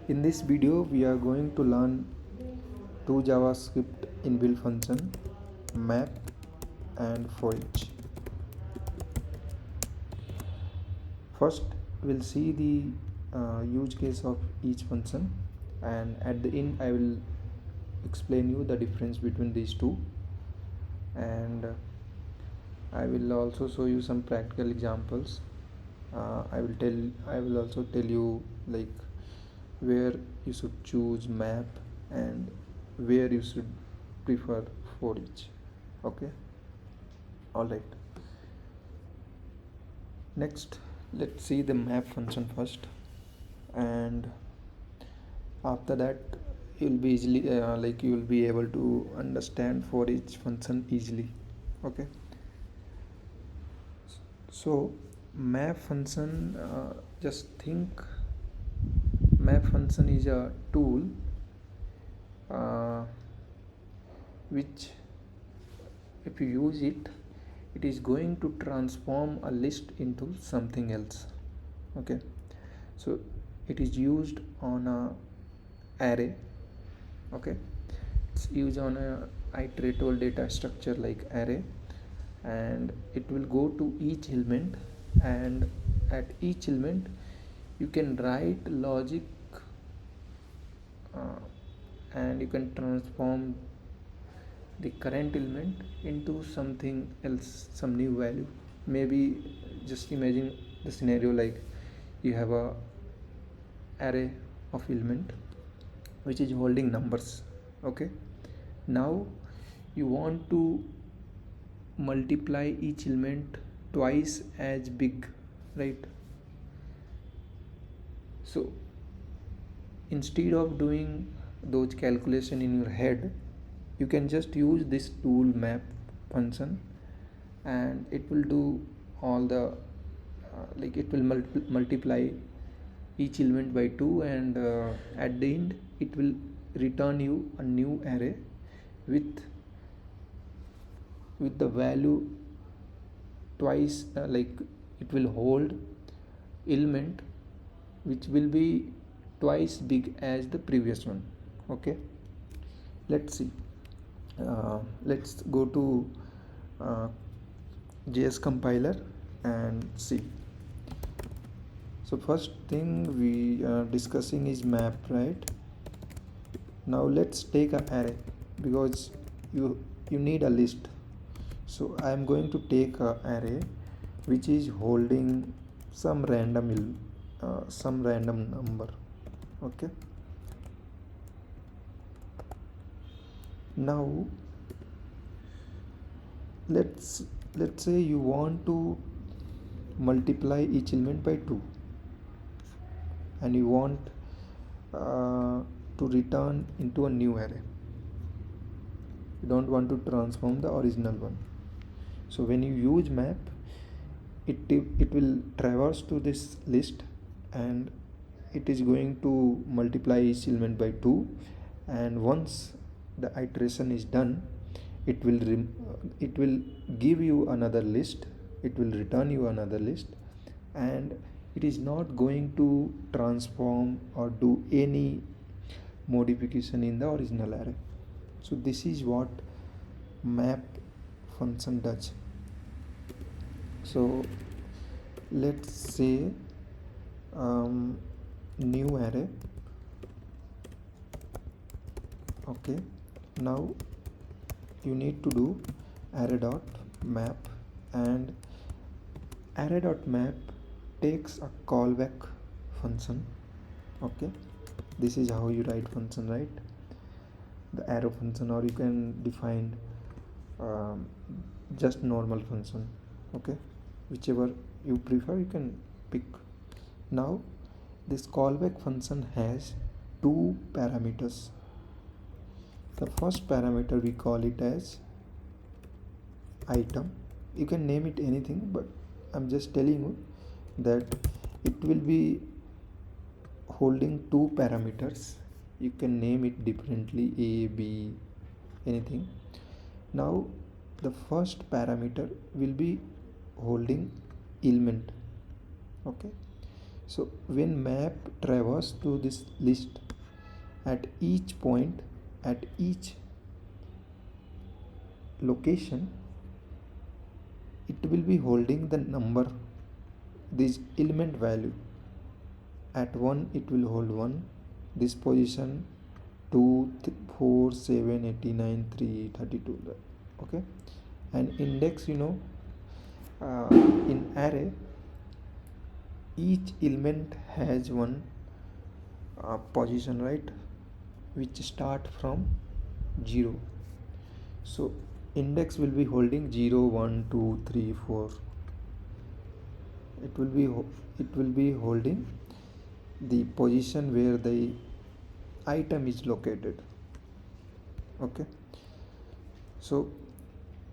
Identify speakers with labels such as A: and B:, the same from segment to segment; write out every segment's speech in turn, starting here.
A: In this video we are going to learn two JavaScript inbuilt function, map and forEach. First we'll see the use case of each function, and at the end I will explain you the difference between these two, and I will also show you some practical examples. I will also tell you like where you should choose map and where you should prefer forEach. Okay, all right. Next, let's see the map function first, and after that you'll be easily you will be able to understand forEach function easily. Okay, so map function, just think map function is a tool which if you use it, it is going to transform a list into something else. Okay, so it is used on a array. Okay, it's used on a iterable data structure like array, and it will go to each element, and at each element you can write logic and you can transform the current element into something else, some new value. Maybe just imagine the scenario like you have a array of element which is holding numbers. Okay, now you want to multiply each element twice as big, right? So instead of doing those calculation in your head, you can just use this tool map function, and it will do all the it will multiply each element by 2, and at the end it will return you a new array with the value twice, it will hold element which will be twice big as the previous one. Okay, let's see. Let's go to JS compiler and see. So first thing we are discussing is map, right? Now let's take an array because you need a list. So I am going to take an array which is holding some random number. Okay, now let's say you want to multiply each element by 2, and you want to return into a new array. You don't want to transform the original one. So when you use map, it will traverse to this list, and it is going to multiply each element by 2, and once the iteration is done, it will give you another list, it will return you another list, and it is not going to transform or do any modification in the original array. So this is what map function does. So let's say new array. Okay, now you need to do array.map, and array.map takes a callback function. Okay, this is how you write function, right? The arrow function, or you can define just normal function. Okay, whichever you prefer you can pick. Now this callback function has two parameters. The first parameter we call it as item. You can name it anything, but I'm just telling you that it will be holding two parameters. You can name it differently, a, b, anything. Now the first parameter will be holding element. Okay, So when map traverses to this list, at each point, at each location, it will be holding the number, this element value. At 1 it will hold 1, this position 2, 4, 7, 89, 3, 32. Okay, and index, in array each element has one position, right, which start from 0. So index will be holding 0, 1, 2, 3, 4. It will be holding the position where the item is located. Okay, so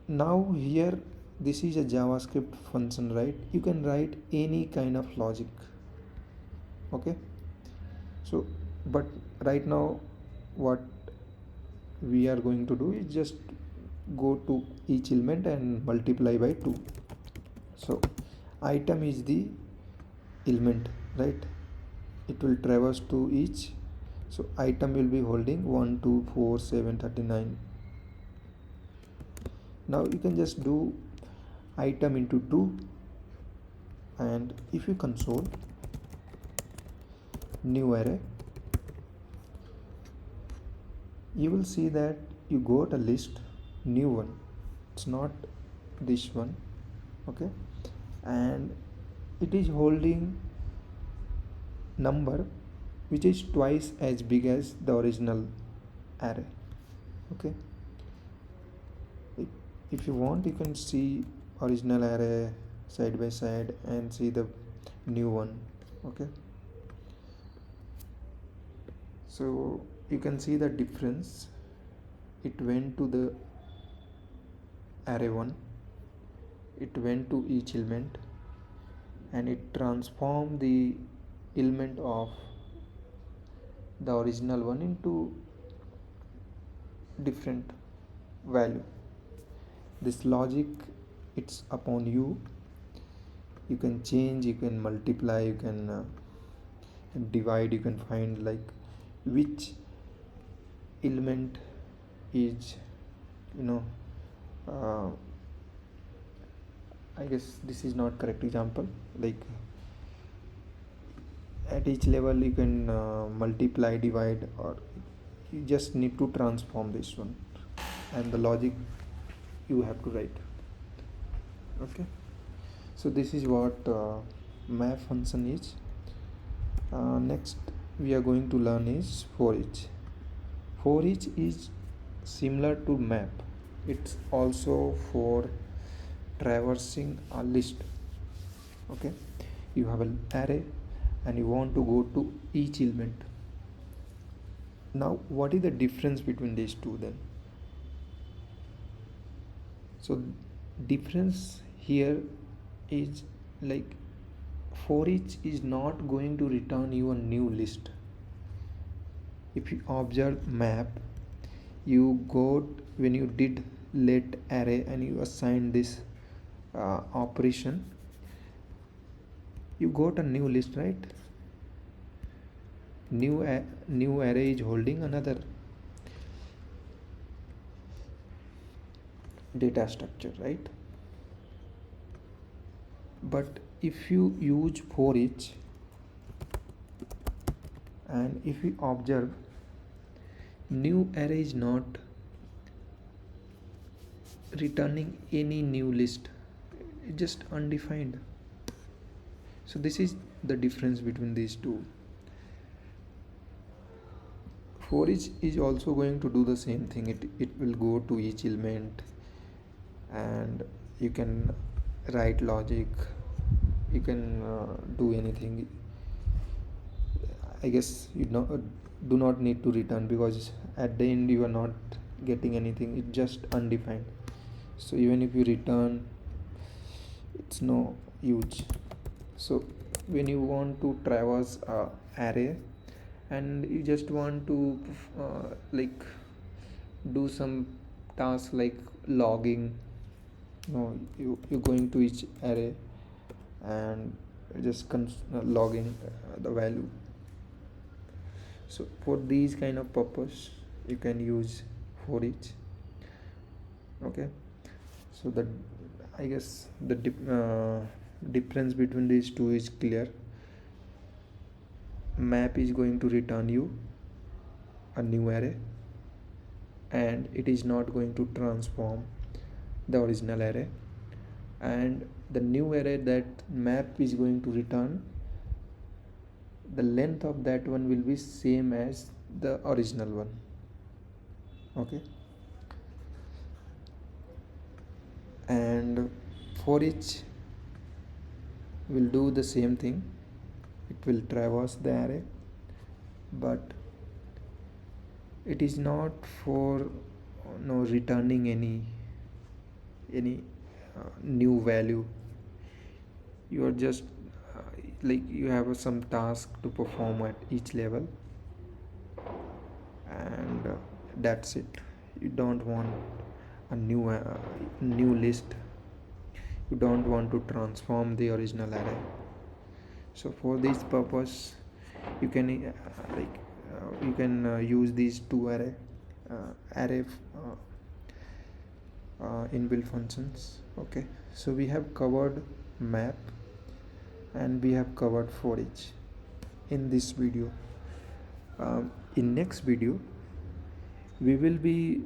A: now here this is a JavaScript function, right? You can write any kind of logic. Okay, so but right now what we are going to do is just go to each element and multiply by 2. So item is the element, right? It will traverse to each, so item will be holding 1, 2, 4, 7, 39. Now you can just do item into 2, and if you console new array, you will see that you got a list, new one, it's not this one. Okay, and it is holding number which is twice as big as the original array. Okay, if you want, you can see original array side by side and see the new one. Okay, so you can see the difference. It went to the array 1, it went to each element, and it transformed the element of the original one into different value. This logic, it's upon you. You can change, you can multiply, you can divide, you can find like which element is, I guess this is not correct example. Like at each level you can multiply, divide, or you just need to transform this one, and the logic you have to write. Okay, so this is what map function is. Next we are going to learn is forEach. forEach is similar to map. It's also for traversing a list. Okay, you have an array and you want to go to each element. Now what is the difference between these two then? So difference here is like forEach is not going to return you a new list. If you observe map, you got, when you did let array and you assign this operation, you got a new list, right? New array is holding another data structure, right? But if you use forEach and if you observe, new array is not returning any new list, it's just undefined. So this is the difference between these two. forEach is also going to do the same thing. It will go to each element and you can write logic, you can do anything. I guess you do not need to return, because at the end you are not getting anything, it's just undefined. So even if you return, it's no use. So when you want to traverse a array and you just want to like do some task like logging, you're going to each array and just logging the value. So for these kind of purpose you can use forEach. Okay, so the I guess the difference between these two is clear. Map is going to return you a new array, and it is not going to transform the original array, and the new array that map is going to return, the length of that one will be same as the original one. Okay, and for each will do the same thing. It will traverse the array, but it is not for no returning any new value. You are just like you have some task to perform at each level, and that's it. You don't want a new list. You don't want to transform the original array. So for this purpose you can use these two array inbuilt functions. Okay, so we have covered map and we have covered forEach in this video. In next video we will be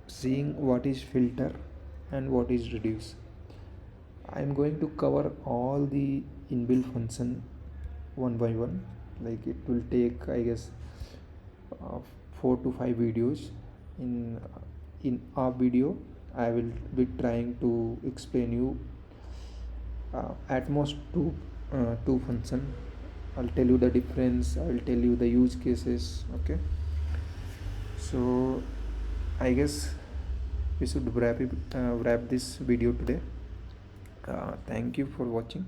A: seeing what is filter and what is reduce. I am going to cover all the inbuilt function one by one. Like it will take I guess 4 to 5 videos. In our video I will be trying to explain you at most two function. I'll tell you the difference, I'll tell you the use cases. Okay, so I guess we should wrap this video today. Thank you for watching.